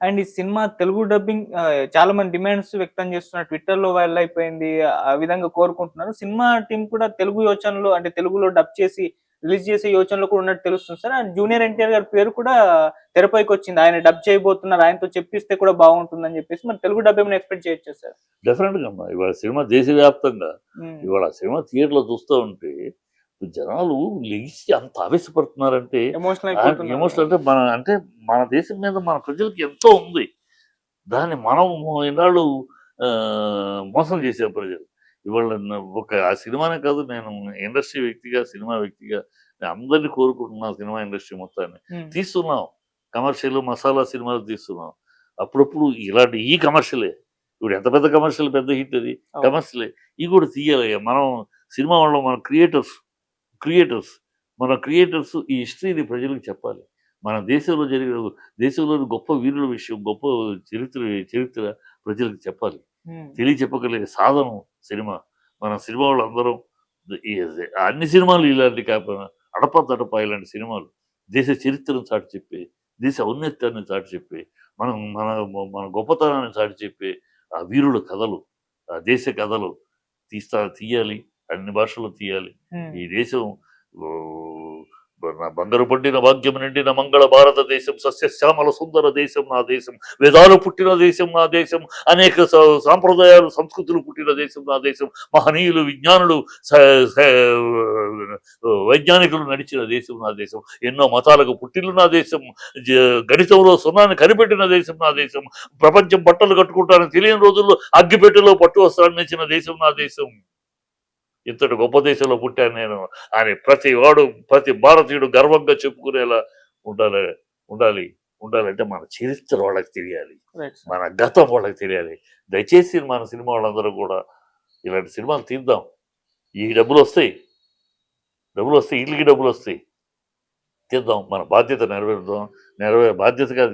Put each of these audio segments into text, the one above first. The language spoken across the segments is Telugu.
అండ్ ఈ సినిమా తెలుగు డబ్బింగ్ చాలా మంది డిమాండ్స్ వ్యక్తం చేస్తున్నారు. ట్విట్టర్‌లో వైరల్ అయిపోయింది. ఆ విధంగా కోరుకుంటున్నారు. సినిమా టీమ్ కూడా తెలుగు యోచనలో అంటే తెలుగులో డబ్ చేసి రిలీజ్ చేసే యోచనలో కూడా ఉన్నట్టు తెలుస్తుంది సార్. అండ్ జూనియర్ ఎన్టీఆర్ గారి పేరు కూడా తెరపైకొచ్చింది. ఆయన డబ్ చేయబోతున్నారు. ఆయనతో చెప్పిస్తే కూడా బాగుంటుందని చెప్పేసి మరి తెలుగు డబ్ ఏమైనా ఎక్స్‌పెక్ట్ చేయొచ్చా సార్? డెఫినెట్‌గా అమ్మా. ఇవాళ సినిమా దేశవ్యాప్తంగా హ్మ్. ఇవాళ సినిమా థియేటర్‌లో చూస్తూ ఉంటే జనాలు లెగిసి అంత ఆవేశపడుతున్నారంటే ఎమోషనల్ అయిపోతున్నారు. ఎమోషనల్ అంటే మన దేశం మీద మన ప్రజలకి ఎంతో ఉంది. దాన్ని మనం ఇన్నాళ్ళు మోసం చేసాం ప్రజలు. ఇవాళ ఆ సినిమానే కాదు, నేను ఇండస్ట్రీ వ్యక్తిగా, సినిమా వ్యక్తిగా నేను అందరిని కోరుకుంటున్నా సినిమా ఇండస్ట్రీ మొత్తాన్ని. హ్మ్. తీస్తున్నాం. కమర్షియల్, మసాలా సినిమాలు తీస్తున్నాం. అప్పుడప్పుడు ఇలాంటి ఈ కమర్షియలే. ఇప్పుడు ఎంత పెద్ద కమర్షియల్, పెద్ద హిట్ అది. అవును. కమర్షియలే. ఇవి కూడా తీయాలి. మనం సినిమా వాళ్ళం, మన క్రియేటర్స్ మన క్రియేటర్స్ ఈ హిస్టరీని ప్రజలకు చెప్పాలి. మన దేశంలో జరిగిన, దేశంలోని గొప్ప వీరుల విషయం, గొప్ప చరిత్ర చరిత్ర ప్రజలకు చెప్పాలి. హ్మ్. తెలియచెప్పగలిగే సాధనం సినిమా. మన సినిమా వాళ్ళందరం ఈ అన్ని సినిమాలు ఇలాంటివి కాకపోయినా అడపాదడపా ఇలాంటి సినిమాలు దేశ చరిత్రను చాటి చెప్పి, దేశ ఔన్నత్యాన్ని చాటి చెప్పి, మనం మన మన గొప్పతనాన్ని చాటి చెప్పి, ఆ వీరుల కథలు, ఆ దేశ కథలు తీయాలి. అన్ని భాషల్లో తీయాలి. హ్మ్. ఈ దేశం బంగారు పండిన భాగ్యం నిండిన మంగళ భారతదేశం, సస్యశ్యామల సుందర దేశం నా దేశం, వేదాలు పుట్టిన దేశం నా దేశం, అనేక సాంప్రదాయాలు సంస్కృతులు పుట్టిన దేశం నా దేశం, మహనీయులు విజ్ఞానులు వైజ్ఞానికులు నడిచిన దేశం నా దేశం, ఎన్నో మతాలకు పుట్టిల్లు నా దేశం, గణితంలో సున్నాన్ని కనిపెట్టిన దేశం నా దేశం, ప్రపంచం బట్టలు కట్టుకుంటానని తెలియని రోజుల్లో అగ్గిపెట్టెలో పట్టు వస్త్రాన్ని ఇచ్చిన దేశం నా దేశం. ఇంతటి గొప్ప దేశంలో పుట్టాను నేను అని ప్రతి భారతీయుడు గర్వంగా చెప్పుకునేలా ఉండాలి. ఉండాలి ఉండాలంటే మన చరిత్ర వాళ్ళకి తెలియాలి. Right sir. మన గతం వాళ్ళకి తెలియాలి. దయచేసి మన సినిమా వాళ్ళందరూ కూడా ఇలాంటి సినిమాలు తీద్దాం. ఈ డబ్బులొస్తాయి. ఈట్లికి డబ్బులొస్తాయి. తీద్దాం. మన బాధ్యత నెరవేరుద్దాం. బాధ్యతగా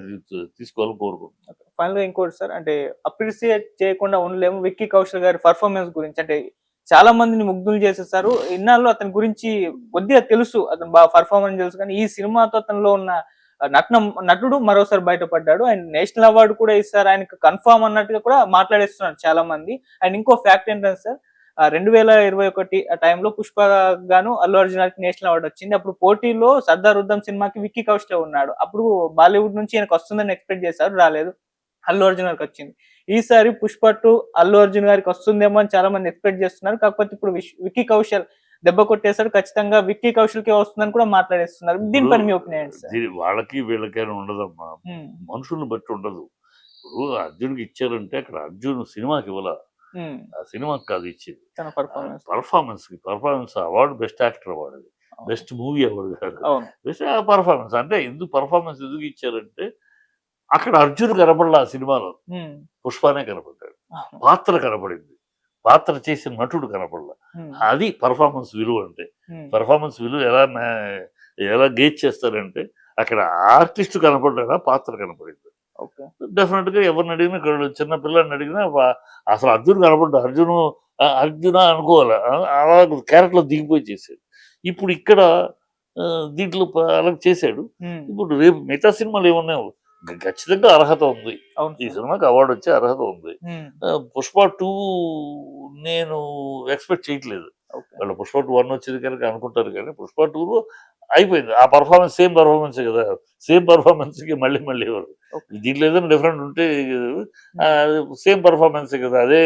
తీసుకోవాలని కోరుకుంటున్నాను. ఫైనల్‌గా ఇంకోటి సార్ అంటే అప్రిషియేట్ చేయకుండా ఉండలేము. విక్కీ కౌశల్ గారి పెర్ఫార్మన్స్ గురించి. అంటే చాలా మందిని ముగ్ధులు చేసేసారు. ఇన్నాళ్ళు అతని గురించి కొద్దిగా తెలుసు. అతను బాగా పెర్ఫార్మన్స్ తెలుసు. కానీ ఈ సినిమాతో అతనిలో ఉన్న నటుడు మరోసారి బయటపడ్డాడు. అండ్ నేషనల్ అవార్డ్ కూడా ఇస్తారు. ఆయనకు కన్ఫర్మ్ అన్నట్టుగా కూడా మాట్లాడేస్తున్నారు చాలా మంది. అండ్ ఇంకో ఫ్యాక్ట్ ఏంటంటే సార్ 2021 ఆ టైంలో 'పుష్ప' గాను అల్లు అర్జున్ గారికి నేషనల్ అవార్డ్ వచ్చింది. అప్పుడు పోటీలో 'సర్దార్ ఉధమ్' సినిమాకి విక్కీ కౌశలే ఉన్నాడు. అప్పుడు బాలీవుడ్ నుంచి ఈయనకు వస్తుందని ఎక్స్‌పెక్ట్ చేశారు. రాలేదు. అల్లు అర్జున్ గారికొచ్చింది. ఈసారి 'పుష్ప 2' అల్లు అర్జున్ గారికి వస్తుందేమో అని చాలా మంది ఎక్స్‌పెక్ట్ చేస్తున్నారు. కాకపోతే ఇప్పుడు విక్కీ కౌశల్ దెబ్బ కొట్టేసాడు. ఖచ్చితంగా విక్కీ కౌశల్‌కే వస్తుందని కూడా మాట్లాడేస్తున్నారు. దీనిపైన మీ ఒపీనియన్ ఏంటి సార్? వాళ్ళకి వీళ్ళకైనా ఉండదమ్మా. హ్మ్. మనుషుల్ని బట్టి ఉండదు. ఇప్పుడు అర్జున్‌కి ఇచ్చారంటే అక్కడ అర్జున్ సినిమాకి ఇవ్వల. హ్మ్. ఆ సినిమాకి కాదు ఇచ్చేది. తన performance. Performance award best actor award అది. అవును. బెస్ట్ మూవీ అవార్డ్ కాదు. అవును. బెస్ట్ పర్ఫార్మెన్స్ అంటే పర్ఫార్మెన్స్ ఎందుకు ఇచ్చారంటే అక్కడ అర్జున్ కనపడలా ఆ సినిమాలో. హ్మ్. పుష్పనే కనపడ్డాడు. అవును. పాత్ర కనపడింది. పాత్ర చేసిన నటుడు కనపడలా. హ్మ్. అది పర్ఫార్మెన్స్ విలువ అంటే. హ్మ్. పర్ఫార్మెన్స్ విలువ ఎలా గేజ్ చేస్తారంటే అక్కడ ఆర్టిస్ట్ కనపడ్డాడా, పాత్ర కనపడింది. ఓకే. డెఫినెట్‌గా ఎవరిని అడిగినా, ఇక్కడ చిన్న పిల్లాడిని అడిగినా అసలు అర్జున్ కనపడ్డా. అర్జునా అనుకోవాలా. అలా క్యారెక్టర్‌లో దిగిపోయి చేసాడు. ఇప్పుడు ఇక్కడ దీంట్లో అలా చేసాడు. హ్మ్. ఇప్పుడు రేపు మిగతా సినిమాలు ఏమున్నాయి, ఖచ్చితంగా అర్హత ఉంది. అవును ఈ సార్. సినిమాకి అవార్డ్ వచ్చే అర్హత ఉంది. హ్మ్. 'పుష్ప 2' నేను ఎక్స్‌పెక్ట్ చేయట్లేదు. ఓకే. వాళ్ళు 'పుష్ప 2' 1 వచ్చింది కనుక అనుకుంటారు కానీ 'పుష్ప 2'లో అయిపోయింది. ఆ పర్ఫార్మెన్స్ సేమ్ పర్ఫార్మెన్సే కదా! సేమ్ పర్ఫార్మెన్స్‌కి మళ్ళీ ఎవరు? ఓకే. దీంట్లో ఏదైనా డిఫరెంట్ ఉంటే హ్మ్. సేమ్ పర్ఫార్మెన్సే కదా! అదే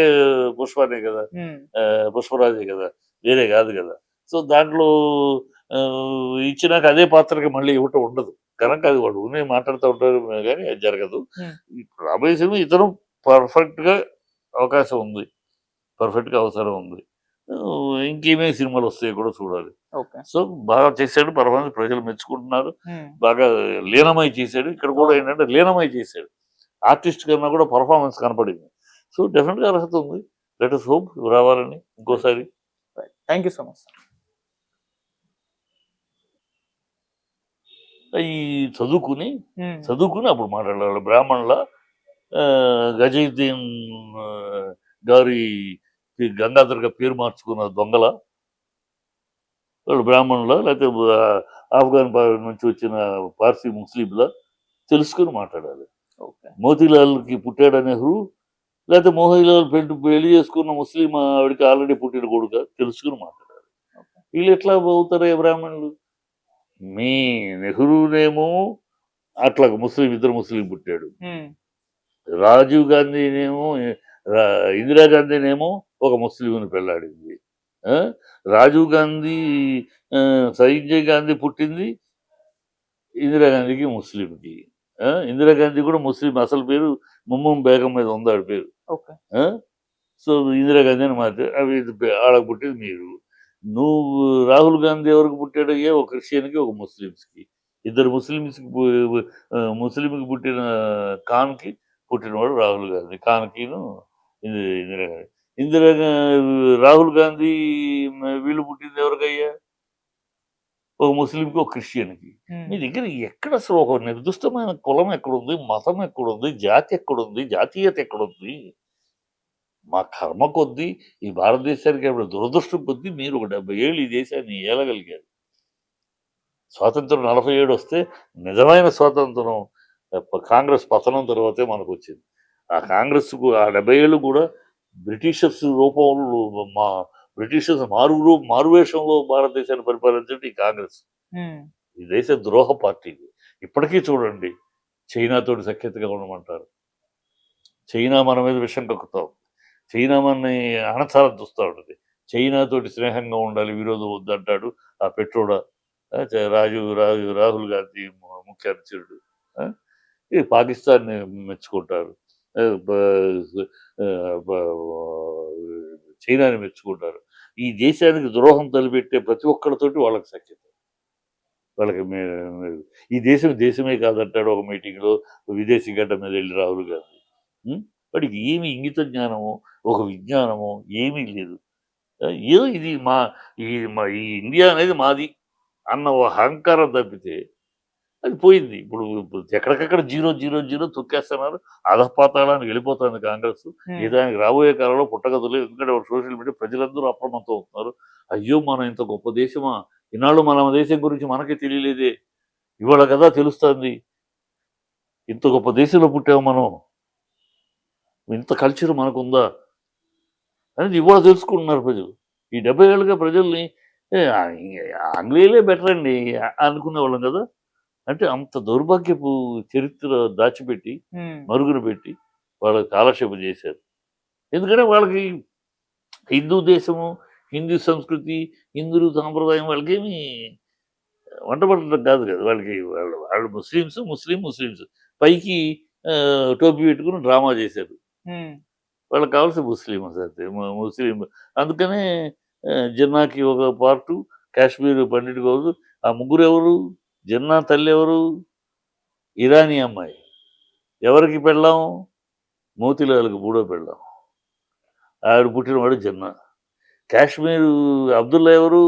'పుష్పనే' కదా! హ్మ్. 'పుష్పరాజే' కదా! వేరే కాదు కదా! సో, దాంట్లో ఇచ్చినాక అదే పాత్రకి మళ్ళీ ఇవ్వటం ఉండదు. కనుక అది వాడు ఊరినే మాట్లాడుతూ ఉంటారు గానీ అది జరగదు. హ్మ్. ఇప్పుడు రాబోయే సినిమా ఇతను పర్ఫెక్ట్‌గా అవకాశం ఉంది. పర్ఫెక్ట్‌గా అవసరం ఉంది. ఇంకేమేమి సినిమాలొస్తాయో కూడా చూడాలి. ఓకే. సో, బాగా చేశాడు. పర్వాలేదు, ప్రజలు మెచ్చుకుంటున్నారు. హ్మ్. బాగా లీనమై చేశాడు. ఇక్కడ కూడా అవును. ఏంటంటే లీనమై చేశాడు. ఆర్టిస్ట్ కన్నా కూడా పర్ఫార్మెన్స్ కనపడింది. సో, డెఫినిట్‌గా అర్హత ఉంది. లెట్ అస్ హోప్ రావాలని రైట్. ఇంకోసారి. Right. Thank you so much sir. ఈ చదువుకుని, హ్మ్. అప్పుడు మాట్లాడాలి. బ్రాహ్మణుల 'గజయుద్దీన్' ఆహ్, గారి గంగాధర్‌గా పేరు మార్చుకున్న దొంగల, వాళ్ళు బ్రాహ్మణులా లేకపోతే ఆఫ్ఘన్ నుంచి వచ్చిన పార్సీ ముస్లింలా తెలుసుకొని మాట్లాడాలి. ఓకే. మోతీలాల్కి పుట్టాడా నెహ్రూ, లేకపోతే మోతీలాల్ పెళ్లి చేసుకున్న ముస్లిం ఆవిడకి ఆల్రెడీ పుట్టిన కొడుక తెలుసుకుని మాట్లాడాలి. ఓకే. వీళ్ళు ఎట్లా అవుతారే బ్రాహ్మణులు? మీ నెహ్రూనేమో అట్లా ఇద్దరు ముస్లిం పుట్టాడు. రాజీవ్ గాంధీనేమో ఇందిరాగాంధీనేమో ఒక ముస్లింని పెళ్ళాడింది. రాజీవ్ గాంధీ సంజయ్ గాంధీ పుట్టింది ఇందిరాగాంధీకి ముస్లింకి. ఇందిరాగాంధీ కూడా ముస్లిం, అసలు పేరు ముమ్మం బేగం మీద ఉంది ఆవిడ పేరు. ఓకే. సో ఇందిరాగాంధీ అని అవి ఆడకు పుట్టింది మీరు. నువ్వు రాహుల్ గాంధీ ఎవరికి పుట్టాడయ్యా? ఒక క్రిస్టియన్కి ఒక ముస్లిమ్స్కి. ఇద్దరు ముస్లింకి పుట్టిన ఖాన్కి పుట్టినవాడు రాహుల్ గాంధీ. ఖాన్కిను ఇందిరాగాంధీ. రాహుల్ గాంధీ వీళ్ళు పుట్టింది ఎవరికయ్యా? ఒక ముస్లింకి ఒక క్రిస్టియన్కి. మీ దగ్గర ఎక్కడ అసలు ఒక నిర్దిష్టమైన కులం ఎక్కడుంది, మతం ఎక్కడుంది, జాతి ఎక్కడుంది, జాతీయత ఎక్కడుంది? మా కర్మ కొద్దీ ఈ భారతదేశానికి అప్పుడు దురదృష్టం కొద్దీ మీరు ఒక 70 ఏళ్ళు ఈ దేశాన్ని ఏలగలిగారు. స్వాతంత్రం 47 వస్తే నిజమైన స్వాతంత్రం కాంగ్రెస్ పతనం తర్వాతే మనకు వచ్చింది. ఆ కాంగ్రెస్కు ఆ 70 ఏళ్ళు కూడా బ్రిటిషర్స్ రూపంలో బ్రిటిషర్స్ మారువేషంలో భారతదేశాన్ని పరిపాలించడం ఈ కాంగ్రెస్. ఈ దేశ ద్రోహ పార్టీ. ఇప్పటికీ చూడండి, చైనాతోటి సఖ్యతగా ఉండమంటారు. చైనా మన మీద విషం కక్కుతాం. చైనా మనని అణచాలని చూస్తూ ఉంటుంది. చైనాతోటి స్నేహంగా ఉండాలి, విరోధం వద్దంటాడు ఆ పెట్రోడా రాహుల్ గాంధీ ముఖ్య అనుచరుడు. ఈ పాకిస్తాన్ని మెచ్చుకుంటారు, చైనాని మెచ్చుకుంటారు. ఈ దేశానికి ద్రోహం తలపెట్టే ప్రతి ఒక్కరితోటి వాళ్ళకి సఖ్యత. వాళ్ళకి ఈ దేశమే కాదంటాడు ఒక మీటింగ్లో విదేశీ గడ్డ మీద వెళ్ళి రాహుల్ గాంధీ. వాడికి ఏమి ఇంగిత జ్ఞానమో ఒక విజ్ఞానమో ఏమీ లేదు. ఏదో ఇది ఈ ఇండియా అనేది మాది అన్న అహంకారం తప్పితే అది పోయింది. ఇప్పుడు ఎక్కడికక్కడ 0-0-0 తొక్కేస్తున్నారు. అధపాతాళానికి వెళ్ళిపోతుంది కాంగ్రెస్. దానికి రాబోయే కాలంలో పుట్టగతులు. ఎందుకంటే సోషల్ మీడియా ప్రజలందరూ అప్రమత్తం అవుతున్నారు. అయ్యో, మనం ఇంత గొప్ప దేశమా? ఈనాళ్ళు మన దేశం గురించి మనకే తెలియలేదే, ఇవాళ కదా తెలుస్తుంది. ఇంత గొప్ప దేశంలో పుట్టాము మనం, ఇంత కల్చర్ మనకుందా అనేది ఇవాళ తెలుసుకుంటున్నారు ప్రజలు. ఈ 70 ఏళ్ళుగా ప్రజల్ని ఆంగ్లేయులే బెటర్ అండి అనుకునేవాళ్ళం కదా. అంటే అంత దౌర్భాగ్యపు చరిత్ర దాచిపెట్టి మరుగున పెట్టి వాళ్ళకి కాలక్షేపం చేశారు. ఎందుకంటే వాళ్ళకి హిందూ దేశము, హిందూ సంస్కృతి, హిందూ సాంప్రదాయం వాళ్ళకేమి వంటపడటం కాదు కదా. వాళ్ళు ముస్లిమ్స్ పైకి టోపీ పెట్టుకుని డ్రామా చేశారు. వాళ్ళకి కావాల్సిన ముస్లిం. అందుకనే జిన్నాకి ఒక పార్టు, కాశ్మీర్ పండిట్ కావచ్చు. ఆ ముగ్గురు ఎవరు? జిన్నా తల్లి ఎవరు? ఇరానీ అమ్మాయి. ఎవరికి పెళ్ళాం? మోతీలాల్కి మూడో పెళ్ళాం. ఆవిడ పుట్టినవాడు జిన్నా. కాశ్మీర్ అబ్దుల్లా ఎవరు?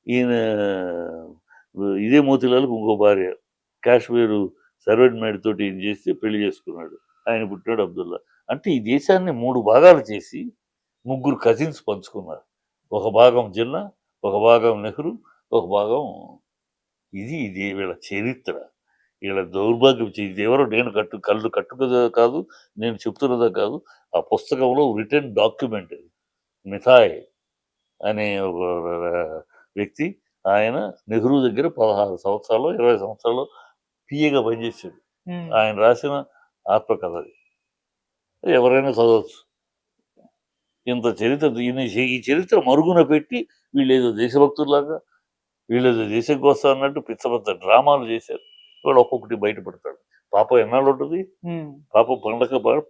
ఈయన ఇదే మోతీలాల్కి ఇంకో భార్య. కాశ్మీరు సర్వెంట్ మేడ్ తోటి ఈయన చేసి పెళ్లి చేసుకున్నాడు. ఆయన పుట్టినాడు అబ్దుల్లా. అంటే ఈ దేశాన్ని 3 భాగాలు చేసి ముగ్గురు కజిన్స్ పంచుకున్నారు. ఒక భాగం జిన్నా, ఒక భాగం నెహ్రూ, ఒక భాగం ఇది వీళ్ళ చరిత్ర. వీళ్ళ దౌర్భాగ్యం. ఇది ఎవరో నేను కట్టుకదా కాదు, నేను చెప్తున్నదా కాదు. ఆ పుస్తకంలో రిటర్న్ డాక్యుమెంట్. మిథాయ్ అనే ఒక వ్యక్తి, ఆయన నెహ్రూ దగ్గర 16 సంవత్సరాలు 20 సంవత్సరాలు పిఏగా పనిచేశాడు. ఆయన రాసిన ఆత్మకథ. ఎవరైనా చదవచ్చు. ఇంత చరిత్ర, ఈ చరిత్ర మరుగున పెట్టి వీళ్ళేదో దేశభక్తుల్లాగా, వీళ్ళేదో దేశం కోసం అన్నట్టు పిచ్చ డ్రామాలు చేశారు. వాళ్ళు ఒక్కొక్కటి బయటపడతాడు. పాపం ఎన్నాళ్ళు ఉంటుంది? పాపం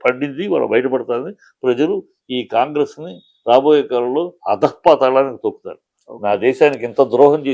పండింది వాళ్ళు బయటపడుతుంది. ప్రజలు ఈ కాంగ్రెస్ ని రాబోయే కాలంలో అధఃపాతాళానికి తొక్కుతారు. నా దేశానికి ఎంత ద్రోహం చేసి